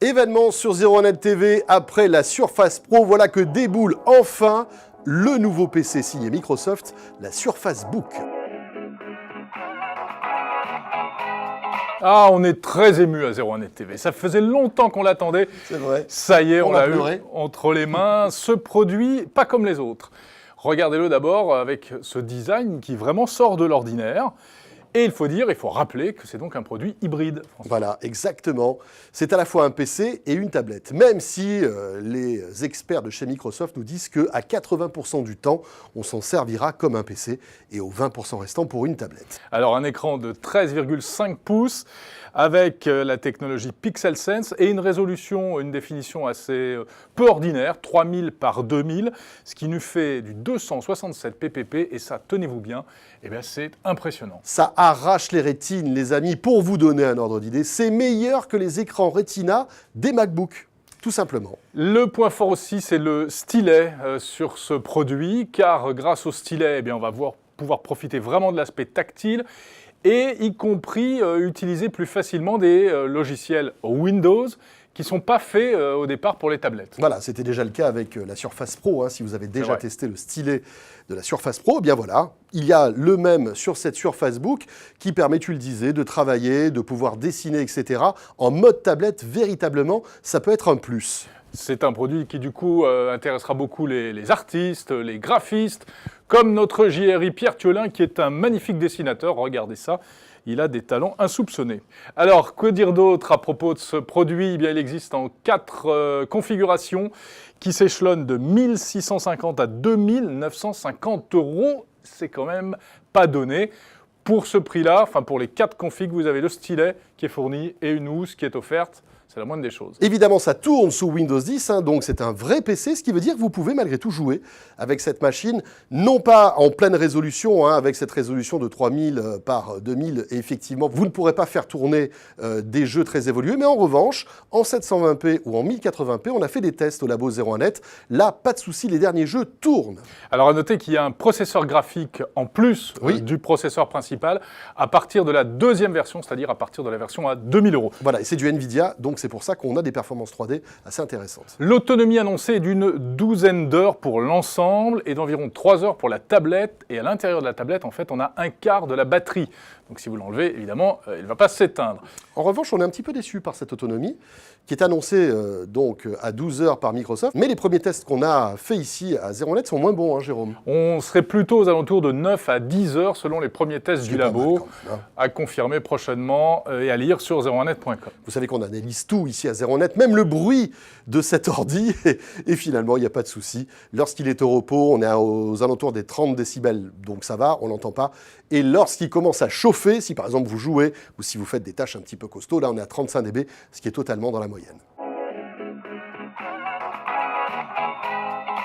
Événement sur 01net TV après la Surface Pro, voilà que déboule enfin le nouveau PC signé Microsoft, la Surface Book. Ah, on est très ému à 01net TV. Ça faisait longtemps qu'on l'attendait. C'est vrai. Ça y est, on l'a eu pleuré. entre les mains. Ce produit, pas comme les autres. Regardez-le d'abord avec ce design qui vraiment sort de l'ordinaire. Et il faut rappeler que c'est donc un produit hybride. François. Voilà, exactement. C'est à la fois un PC et une tablette. Même si les experts de chez Microsoft nous disent qu'à 80% du temps, on s'en servira comme un PC et aux 20% restants pour une tablette. Alors un écran de 13,5 pouces avec la technologie Pixel Sense et une résolution, une définition assez peu ordinaire, 3000 par 2000, ce qui nous fait du 267 ppp et ça, tenez-vous bien, eh bien c'est impressionnant. Ça arrache les rétines, les amis. Pour vous donner un ordre d'idée, c'est meilleur que les écrans Retina des MacBooks, tout simplement. Le point fort aussi, c'est le stylet sur ce produit, car grâce au stylet, eh bien, on va pouvoir profiter vraiment de l'aspect tactile et y compris utiliser plus facilement des logiciels Windows qui ne sont pas faits au départ pour les tablettes. Voilà, c'était déjà le cas avec la Surface Pro. Hein, si vous avez déjà testé le stylet de la Surface Pro, eh bien voilà, il y a le même sur cette Surface Book qui permet, tu le disais, de travailler, de pouvoir dessiner, etc. En mode tablette, véritablement, ça peut être un plus. C'est un produit qui, du coup, intéressera beaucoup les artistes, les graphistes, comme notre JRI Pierre Thiolin, qui est un magnifique dessinateur. Regardez ça, il a des talents insoupçonnés. Alors, que dire d'autre à propos de ce produit ? Eh bien, il existe en 4 configurations qui s'échelonnent de 1650 à 2950 €. C'est quand même pas donné. Pour ce prix-là, enfin pour les 4 configs, vous avez le stylet qui est fourni et une housse qui est offerte. C'est la moindre des choses. Évidemment, ça tourne sous Windows 10, hein, donc c'est un vrai PC, ce qui veut dire que vous pouvez malgré tout jouer avec cette machine, non pas en pleine résolution, hein, avec cette résolution de 3000 par 2000, et effectivement, vous ne pourrez pas faire tourner des jeux très évolués, mais en revanche, en 720p ou en 1080p, on a fait des tests au labo 01net, là, pas de souci, les derniers jeux tournent. Alors à noter qu'il y a un processeur graphique en plus du processeur principal à partir de la deuxième version, c'est-à-dire à partir de la version à 2000 €. Voilà, et c'est du Nvidia, donc c'est pour ça qu'on a des performances 3D assez intéressantes. L'autonomie annoncée est d'une 12aine d'heures pour l'ensemble et d'environ 3 heures pour la tablette. Et à l'intérieur de la tablette, en fait, on a un quart de la batterie. Donc si vous l'enlevez, évidemment, elle ne va pas s'éteindre. En revanche, on est un petit peu déçu par cette autonomie, qui est annoncée donc à 12 heures par Microsoft. Mais les premiers tests qu'on a faits ici à 01net sont moins bons, hein, Jérôme. On serait plutôt aux alentours de 9 à 10 heures selon les premiers tests du labo, à confirmer prochainement et à lire sur 01net.com. Vous savez qu'on analyse tout ici à 01net, même le bruit de cet ordi, et finalement, il n'y a pas de souci. Lorsqu'il est au repos, on est aux alentours des 30 décibels, donc ça va, on l'entend pas. Et lorsqu'il commence à chauffer, si par exemple vous jouez, ou si vous faites des tâches un petit peu costauds, là on est à 35 dB, ce qui est totalement dans la moyenne.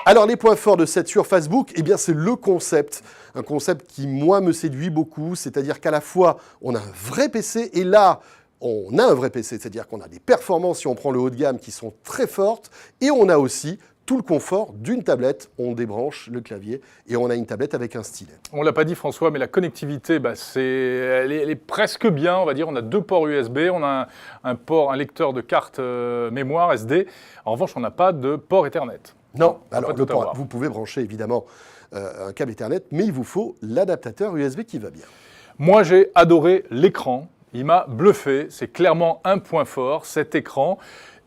Alors les points forts de cette Surface Book, eh bien c'est le concept. Un concept qui, moi, me séduit beaucoup, c'est-à-dire qu'à la fois, on a un vrai PC, et là, on a un vrai PC, c'est-à-dire qu'on a des performances, si on prend le haut de gamme, qui sont très fortes, et on a aussi tout le confort d'une tablette. On débranche le clavier et on a une tablette avec un stylet. On ne l'a pas dit, François, mais la connectivité, elle est presque bien, on va dire. On a 2 ports USB, on a un lecteur de carte mémoire SD. En revanche, on n'a pas de port Ethernet. Non, alors le port, vous pouvez brancher évidemment un câble Ethernet, mais il vous faut l'adaptateur USB qui va bien. Moi, j'ai adoré l'écran. Il m'a bluffé. C'est clairement un point fort, cet écran.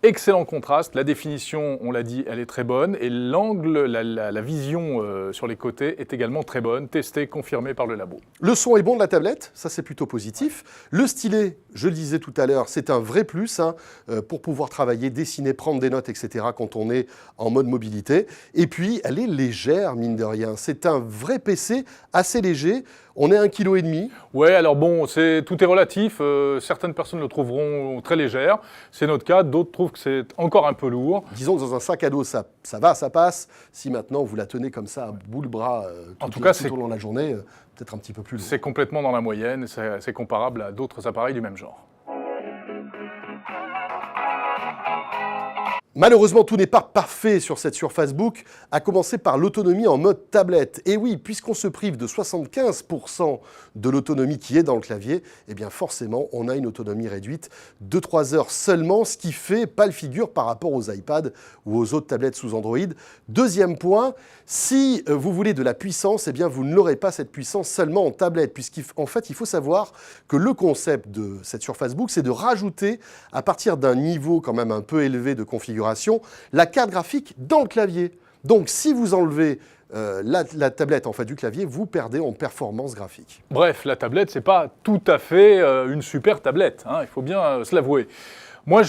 Excellent contraste, la définition, on l'a dit, elle est très bonne, et l'angle, la vision sur les côtés est également très bonne, testée, confirmée par le labo. Le son est bon de la tablette, ça c'est plutôt positif. Le stylet, je le disais tout à l'heure, c'est un vrai plus hein, pour pouvoir travailler, dessiner, prendre des notes, etc. quand on est en mode mobilité. Et puis, elle est légère, mine de rien. C'est un vrai PC assez léger. On est à 1,5 kg. Ouais, alors bon, tout est relatif. Certaines personnes le trouveront très légère. C'est notre cas. D'autres trouvent que c'est encore un peu lourd. Disons que dans un sac à dos, ça va, ça passe. Si maintenant vous la tenez comme ça, à bout le bras, tout au long de la journée, peut-être un petit peu plus lourd. C'est complètement dans la moyenne. C'est comparable à d'autres appareils du même genre. Malheureusement, tout n'est pas parfait sur cette Surface Book, à commencer par l'autonomie en mode tablette. Et oui, puisqu'on se prive de 75% de l'autonomie qui est dans le clavier, eh bien forcément, on a une autonomie réduite de 3 heures seulement, ce qui fait pas le figure par rapport aux iPads ou aux autres tablettes sous Android. Deuxième point, si vous voulez de la puissance, eh bien vous ne l'aurez pas cette puissance seulement en tablette, puisqu'en fait, il faut savoir que le concept de cette Surface Book, c'est de rajouter, à partir d'un niveau quand même un peu élevé de configuration, la carte graphique dans le clavier. Donc, si vous enlevez la tablette en fait du clavier, vous perdez en performance graphique. Bref, la tablette, c'est pas tout à fait une super tablette, hein, il faut bien se l'avouer. Moi,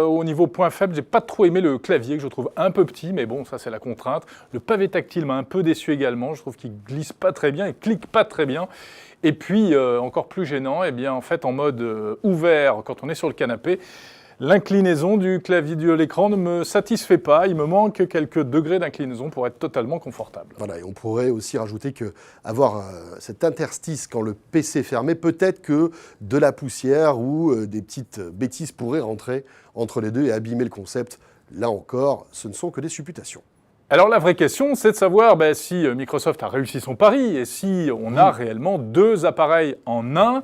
au niveau point faible, j'ai pas trop aimé le clavier, que je trouve un peu petit, mais bon, ça c'est la contrainte. Le pavé tactile m'a un peu déçu également, je trouve qu'il glisse pas très bien, il clique pas très bien. Et puis, encore plus gênant, eh bien, en fait, en mode ouvert, quand on est sur le canapé, l'inclinaison du clavier de l'écran ne me satisfait pas. Il me manque quelques degrés d'inclinaison pour être totalement confortable. Voilà, et on pourrait aussi rajouter que avoir cet interstice quand le PC fermé, peut-être que de la poussière ou des petites bêtises pourraient rentrer entre les deux et abîmer le concept. Là encore, ce ne sont que des supputations. Alors la vraie question, c'est de savoir si Microsoft a réussi son pari et si on a réellement deux appareils en un.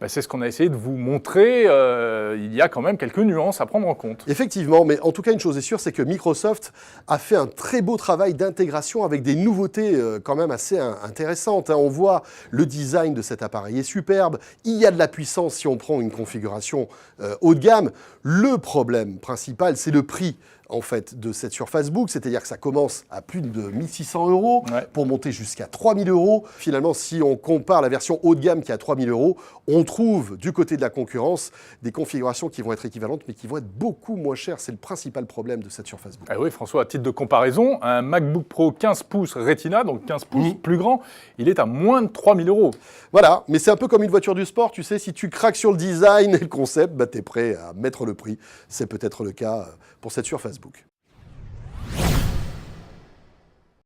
C'est ce qu'on a essayé de vous montrer. Il y a quand même quelques nuances à prendre en compte. Effectivement, mais en tout cas, une chose est sûre, c'est que Microsoft a fait un très beau travail d'intégration avec des nouveautés quand même assez intéressantes. On voit le design de cet appareil est superbe. Il y a de la puissance si on prend une configuration haut de gamme. Le problème principal, c'est le prix en fait, de cette Surface Book, c'est-à-dire que ça commence à plus de 1 600 € pour monter jusqu'à 3 000 €. Finalement, si on compare la version haut de gamme qui est à 3 000 €, on trouve du côté de la concurrence des configurations qui vont être équivalentes, mais qui vont être beaucoup moins chères. C'est le principal problème de cette Surface Book. Ah oui, François, à titre de comparaison, un MacBook Pro 15 pouces Retina, donc 15 pouces plus grand, il est à moins de 3 000 €. Voilà, mais c'est un peu comme une voiture du sport, tu sais, si tu craques sur le design et le concept, tu es prêt à mettre le prix. C'est peut-être le cas pour cette Surface Book.